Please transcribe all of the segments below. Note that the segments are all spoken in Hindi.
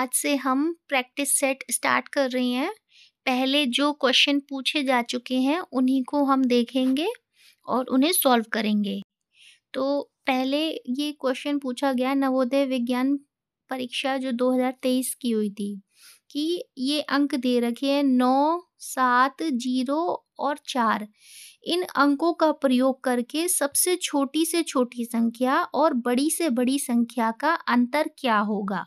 आज से हम प्रैक्टिस सेट स्टार्ट कर रहे हैं। पहले जो क्वेश्चन पूछे जा चुके हैं उन्हीं को हम देखेंगे और उन्हें सॉल्व करेंगे। तो पहले ये क्वेश्चन पूछा गया नवोदय विज्ञान परीक्षा जो 2023 की हुई थी कि ये अंक दे रखे हैं 9, 7, 0 और 4। इन अंकों का प्रयोग करके सबसे छोटी से छोटी संख्या और बड़ी से बड़ी संख्या का अंतर क्या होगा?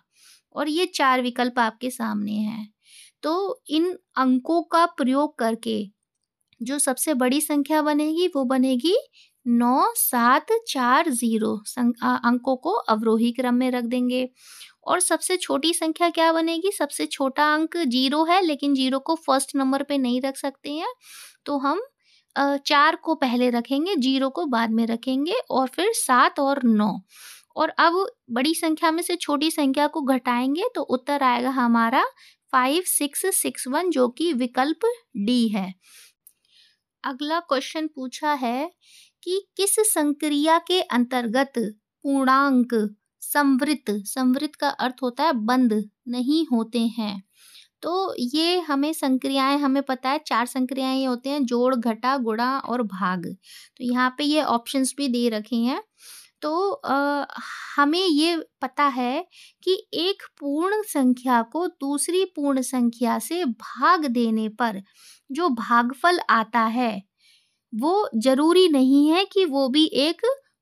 और ये 4 विकल्प आपके सामने हैं। तो इन अंकों का प्रयोग करके जो सबसे बड़ी संख्या बनेगी वो बनेगी 9, 7, 4, 0 अंकों को अवरोही क्रम में रख देंगे। और सबसे छोटी संख्या क्या बनेगी? सबसे छोटा अंक 0 है, लेकिन 0 को फर्स्ट नंबर पे नहीं रख सकते हैं, तो हम 4 को पहले रखेंगे, 0 को बाद में रखेंगे और फिर 7 और 9। और अब बड़ी संख्या में से छोटी संख्या को घटाएंगे तो उत्तर आएगा हमारा 5661 जो कि विकल्प डी है। अगला क्वेश्चन पूछा है कि किस संक्रिया के अंतर्गत पूर्णांक संवृत का अर्थ होता है बंद नहीं होते हैं। तो ये हमें संक्रियाएं हमें पता है 4 संक्रियाएं ये होते हैं जोड़, घटा, गुणा और भाग। तो यहाँ पे ये ऑप्शंस भी दे रखे हैं। तो हमें ये पता है कि एक पूर्ण संख्या को दूसरी पूर्ण संख्या से भाग देने पर जो भागफल आता है वो जरूरी नहीं है कि वो भी एक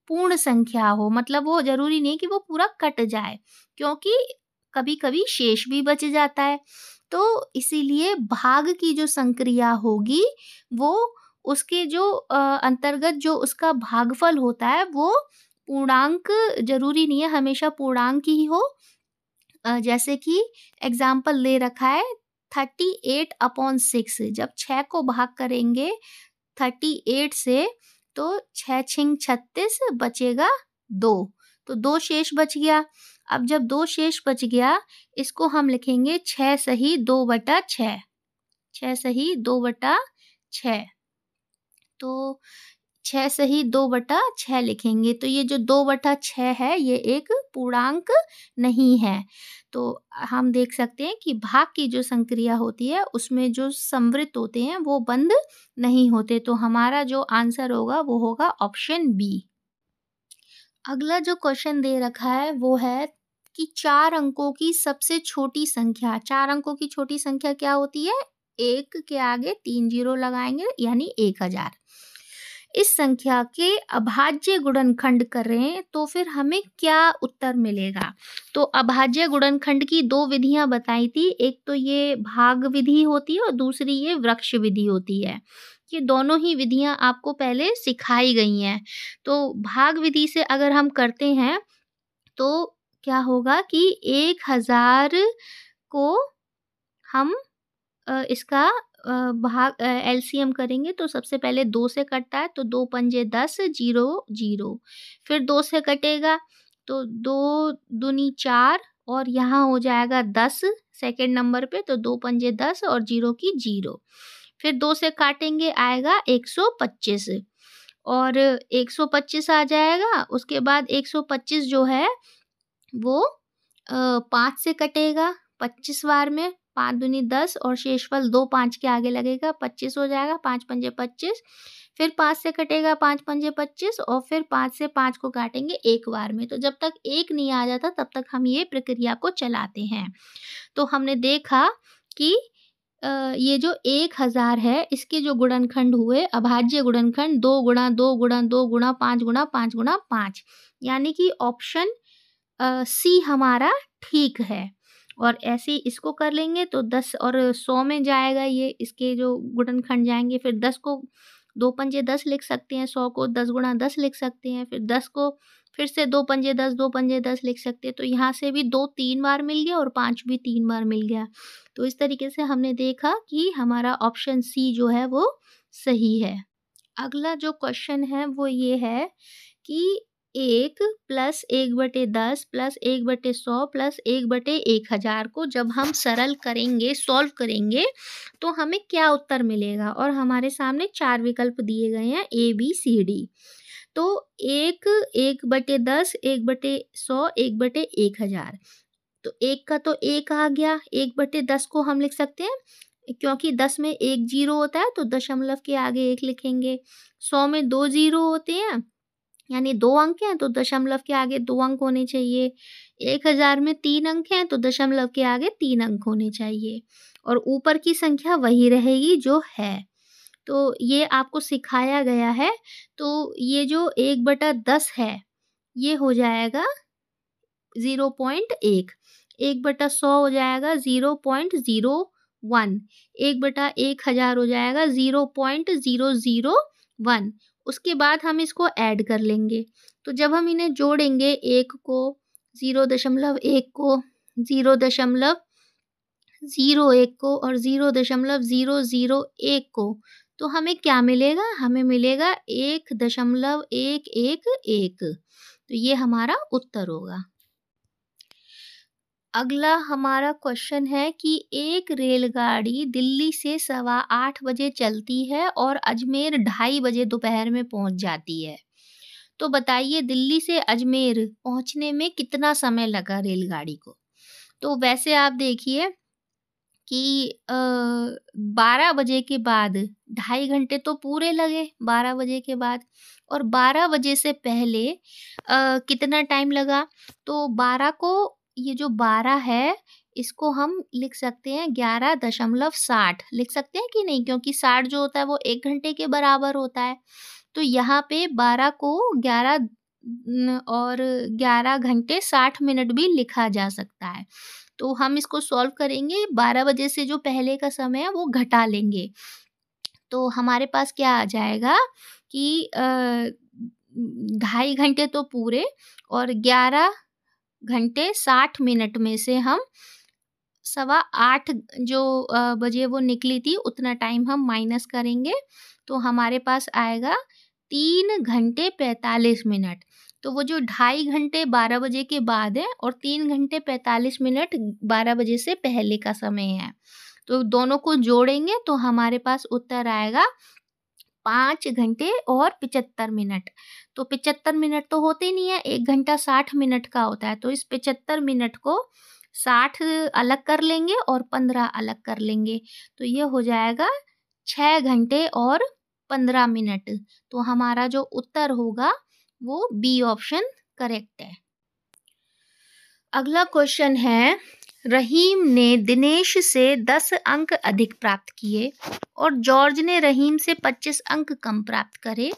पूर्ण संख्या हो, मतलब वो जरूरी नहीं कि वो पूरा कट जाए, क्योंकि कभी कभी शेष भी बच जाता है। तो इसीलिए भाग की जो संक्रिया होगी वो उसके जो अंतर्गत जो उसका भागफल होता है वो पूर्णांक जरूरी नहीं है हमेशा पूर्णांक ही हो। जैसे कि एग्जाम्पल दे रखा है 38/6। जब 6 को भाग करेंगे 38 से तो 6 छिंग 36 बचेगा 2, तो 2 शेष बच गया। अब जब 2 शेष बच गया इसको हम लिखेंगे 6 सही 2/6, 6 सही 2/6। तो 6 सही 2/6 लिखेंगे। तो ये जो 2/6 है ये एक पूर्णांक नहीं है। तो हम देख सकते हैं कि भाग की जो संक्रिया होती है उसमें जो संवृत होते हैं वो बंद नहीं होते। तो हमारा जो आंसर होगा वो होगा ऑप्शन बी। अगला जो क्वेश्चन दे रखा है वो है कि 4 अंकों की सबसे छोटी संख्या, 4 अंकों की छोटी संख्या क्या होती है? 1 के आगे 3 जीरो लगाएंगे यानी 1000। इस संख्या के अभाज्य गुणनखंड करें तो फिर हमें क्या उत्तर मिलेगा? तो अभाज्य गुणनखंड की 2 विधियां बताई थी, एक तो ये भाग विधि होती है और दूसरी ये वृक्ष विधि होती है। ये दोनों ही विधियां आपको पहले सिखाई गई हैं। तो भाग विधि से अगर हम करते हैं तो क्या होगा कि 1000 को हम इसका भाग एलसीएम करेंगे तो सबसे पहले 2 से कटता है तो 2 पंजे 10, 0 0। फिर 2 से कटेगा तो 2 दूनी 4 और यहाँ हो जाएगा 10 सेकेंड नंबर पे, तो 2 पंजे 10 और 0 की 0। फिर 2 से काटेंगे आएगा 125 और 125 आ जाएगा। उसके बाद 125 जो है वो 5 से कटेगा 25 बार में, 5 दूनी 10 और शेषफल 2 5 के आगे लगेगा 25 हो जाएगा, 5 पंजे 25। फिर 5 से कटेगा 5 पंजे 25 और फिर 5 से 5 को काटेंगे एक बार में। तो जब तक 1 नहीं आ जाता तब तक हम ये प्रक्रिया को चलाते हैं। तो हमने देखा कि ये जो 1000 है इसके जो गुणनखंड हुए अभाज्य गुणनखंड 2 गुणा 2 गुणा 2 गुणा 5 गुणा 5 गुणा 5, यानी कि ऑप्शन सी हमारा ठीक है। और ऐसे ही इसको कर लेंगे तो 10 और 100 में जाएगा ये, इसके जो गुणनखंड जाएंगे। फिर 10 को 2 पंजे 10 लिख सकते हैं, 100 को 10 गुणा 10 लिख सकते हैं, फिर 10 को फिर से 2 पंजे 10 2 पंजे 10 लिख सकते हैं। तो यहाँ से भी 2 3 बार मिल गया और 5 भी 3 बार मिल गया। तो इस तरीके से हमने देखा कि हमारा ऑप्शन सी जो है वो सही है। अगला जो क्वेश्चन है वो ये है कि 1 प्लस 1/10 प्लस 1/100 प्लस 1/1000 को जब हम सरल करेंगे, सॉल्व करेंगे तो हमें क्या उत्तर मिलेगा? और हमारे सामने 4 विकल्प दिए गए हैं A B C D। तो 1 1/10 1/100 1/1000 तो 1 का तो 1 आ गया, 1/10 को हम लिख सकते हैं, क्योंकि 10 में 1 ज़ीरो होता है तो दशमलव के आगे 1 लिखेंगे। 100 में 2 ज़ीरो होते हैं, यानी 2 अंक हैं तो दशमलव के आगे 2 अंक होने चाहिए। 1000 में 3 अंक हैं तो दशमलव के आगे 3 अंक होने चाहिए, और ऊपर की संख्या वही रहेगी जो है। तो ये आपको सिखाया गया है। तो ये जो 1/10 है, ये हो जाएगा 0.1, 1/100 हो जाएगा 0.01, 1/1000 हो जाएगा 0.001। उसके बाद हम इसको ऐड कर लेंगे। तो जब हम इन्हें जोड़ेंगे, 1 को, 0.1 को, 0.01 को और 0.001 को, तो हमें क्या मिलेगा? हमें मिलेगा 1.111। तो ये हमारा उत्तर होगा। अगला हमारा क्वेश्चन है कि एक रेलगाड़ी दिल्ली से 8:15 बजे चलती है और अजमेर 2:30 बजे दोपहर में पहुंच जाती है। तो बताइए दिल्ली से अजमेर पहुंचने में कितना समय लगा रेलगाड़ी को? तो वैसे आप देखिए कि 12 बजे के बाद 2.5 घंटे तो पूरे लगे 12 बजे के बाद, और 12 बजे से पहले कितना टाइम लगा? तो 12 को, ये जो 12 है इसको हम लिख सकते हैं 11.60 लिख सकते हैं कि नहीं, क्योंकि 60 जो होता है वो 1 घंटे के बराबर होता है। तो यहाँ पे 12 को 11 और 11 घंटे 60 मिनट भी लिखा जा सकता है। तो हम इसको सॉल्व करेंगे, 12 बजे से जो पहले का समय है वो घटा लेंगे। तो हमारे पास क्या आ जाएगा कि 2.5 घंटे तो पूरे, और 11 घंटे 60 मिनट में से हम 8:15 जो बजे वो निकली थी उतना टाइम हम माइनस करेंगे, तो हमारे पास आएगा 3 घंटे 45 मिनट। तो वो जो 2.5 घंटे 12 बजे के बाद है और 3 घंटे 45 मिनट 12 बजे से पहले का समय है। तो दोनों को जोड़ेंगे तो हमारे पास उत्तर आएगा 5 घंटे और 75 मिनट। तो 75 मिनट तो होते नहीं है, 1 घंटा 60 मिनट का होता है। तो इस 75 मिनट को 60 अलग कर लेंगे और 15 अलग कर लेंगे, तो ये हो जाएगा 6 घंटे और 15 मिनट। तो हमारा जो उत्तर होगा वो बी ऑप्शन करेक्ट है। अगला क्वेश्चन है, रहीम ने दिनेश से 10 अंक अधिक प्राप्त किए और जॉर्ज ने रहीम से 25 अंक कम प्राप्त करे,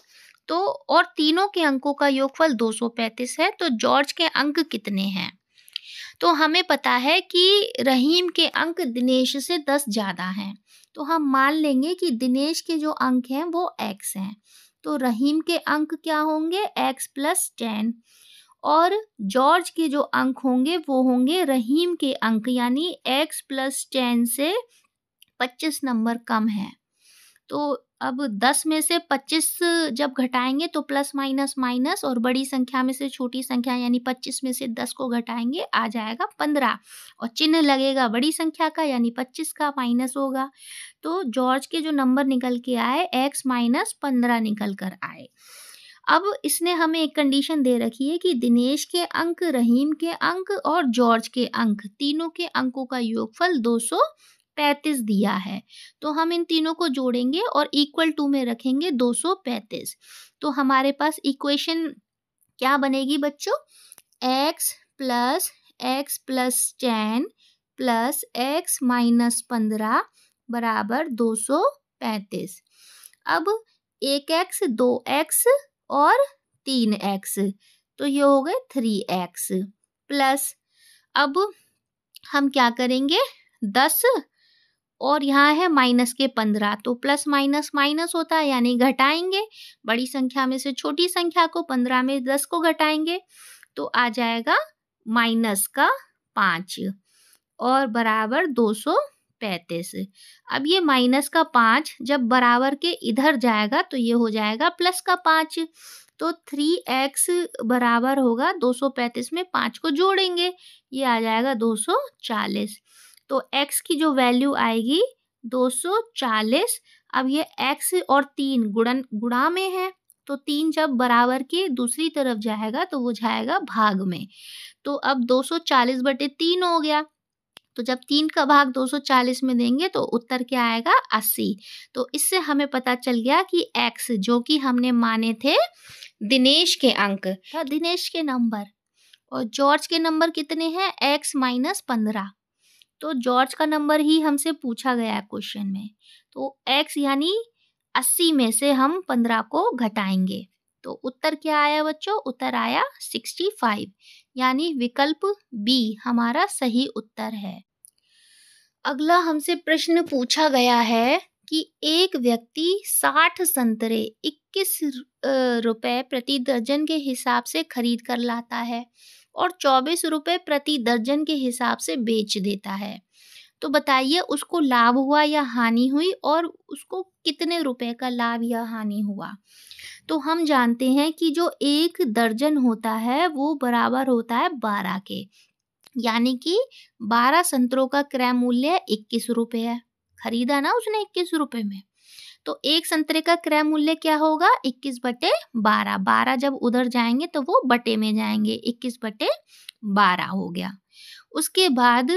तो और तीनों के अंकों का योगफल 235 है, तो जॉर्ज के अंक कितने हैं? तो हमें पता है कि रहीम के अंक दिनेश से 10 ज़्यादा हैं, तो हम मान लेंगे कि दिनेश के जो अंक हैं वो x हैं। तो रहीम के अंक क्या होंगे? x + 10, और जॉर्ज के जो अंक होंगे वो होंगे रहीम के अंक, यानी x + 10 से 25 नंबर कम है। तो अब 10 में से 25 जब घटाएंगे तो प्लस माइनस माइनस, और बड़ी संख्या में से छोटी संख्या यानी 25 में से 10 को घटाएंगे आ जाएगा 15, और चिन्ह लगेगा बड़ी संख्या का यानी 25 का माइनस होगा। तो जॉर्ज के जो नंबर निकल के आए x - 15 निकल कर आए। अब इसने हमें एक कंडीशन दे रखी है कि दिनेश के अंक, रहीम के अंक और जॉर्ज के अंक, तीनों के अंकों का योगफल 235 दिया है। तो हम इन तीनों को जोड़ेंगे और इक्वल टू में रखेंगे 235। तो हमारे पास इक्वेशन क्या बनेगी बच्चों? x + x + 10 + x - 15 बराबर 235। अब 1x 2x और 3x, तो ये हो गए 3x प्लस, अब हम क्या करेंगे 10 और यहाँ है माइनस के 15, तो प्लस माइनस माइनस होता है यानी घटाएंगे, बड़ी संख्या में से छोटी संख्या को, 15 में 10 को घटाएंगे तो आ जाएगा -5 और बराबर 235। अब ये -5 जब बराबर के इधर जाएगा तो ये हो जाएगा +5, तो 3x बराबर होगा 235 में 5 को जोड़ेंगे, ये आ जाएगा 240। तो x की जो वैल्यू आएगी 240। अब ये x और 3 गुणा में है तो 3 जब बराबर के दूसरी तरफ जाएगा तो वो जाएगा भाग में। तो अब 240/3 हो गया। तो जब 3 का भाग 240 में देंगे तो उत्तर क्या आएगा 80। तो इससे हमें पता चल गया कि x जो कि हमने माने थे दिनेश के अंक था, दिनेश के नंबर, और जॉर्ज के नंबर कितने हैं x - 15। तो जॉर्ज का नंबर ही हमसे पूछा गया है क्वेश्चन में। तो x यानी 80 में से हम 15 को घटाएंगे। तो उत्तर क्या आया बच्चों? उत्तर आया 65, यानी विकल्प बी हमारा सही उत्तर है। अगला हमसे प्रश्न पूछा गया है कि एक व्यक्ति 60 संतरे 21 रुपए प्रति दर्जन के हिसाब से खरीद कर लाता है और 24 रुपए प्रति दर्जन के हिसाब से बेच देता है। तो बताइए उसको लाभ हुआ या हानि हुई और उसको कितने रुपए का लाभ या हानि हुआ। तो हम जानते हैं कि जो एक दर्जन होता है वो बराबर होता है 12 के, यानी कि 12 संतरों का क्रय मूल्य 21 रुपए है। खरीदा ना उसने 21 रुपए में, तो एक संतरे का क्रय मूल्य क्या होगा 21/12। 12 जब उधर जाएंगे तो वो बटे में जाएंगे, 21/12 हो गया। उसके बाद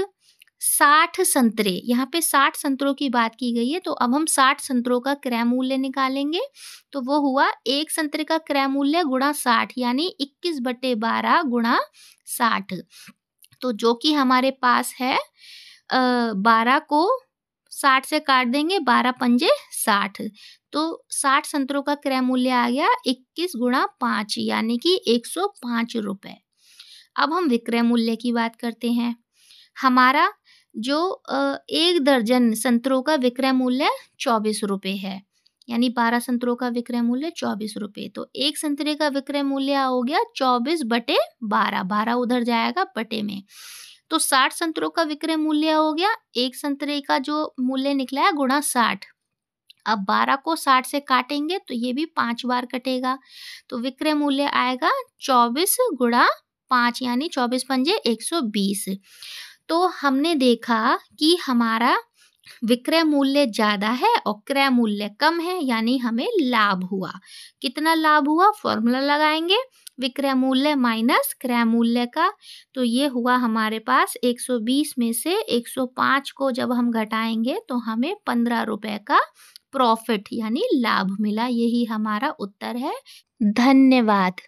60 संतरे, यहाँ पे 60 संतरों की बात की गई है, तो अब हम 60 संतरों का क्रय मूल्य निकालेंगे। तो वो हुआ एक संतरे का क्रय मूल्य गुणा 60, यानी 21/12 गुणा 60। तो जो कि हमारे पास है 12 को 60 से काट देंगे, 12 पंजे 60। तो 60 संतरों का क्रय मूल्य आ गया 21 गुणा 5, यानी कि 105 रुपए। अब हम विक्रय मूल्य की बात करते हैं। हमारा जो एक दर्जन संतरों का विक्रय मूल्य 24 रुपए है, यानी 12 संतरों का विक्रय मूल्य 24 रुपए। तो एक संतरे का विक्रय मूल्य हो गया 24/12, 12 उधर जाएगा बटे में। तो 60 संतरों का विक्रय मूल्य हो गया, एक संतरे का जो मूल्य निकला है गुणा 60। अब 12 को 60 से काटेंगे तो ये भी 5 बार कटेगा, तो विक्रय मूल्य आएगा 24 गुणा 5, यानी 24 पंजे 120। तो हमने देखा कि हमारा विक्रय मूल्य ज्यादा है और क्रय मूल्य कम है, यानी हमें लाभ हुआ। कितना लाभ हुआ? फॉर्मूला लगाएंगे, विक्रय मूल्य माइनस क्रय मूल्य का। तो ये हुआ हमारे पास 120 में से 105 को जब हम घटाएंगे तो हमें 15 रुपए का प्रॉफिट यानी लाभ मिला। यही हमारा उत्तर है। धन्यवाद।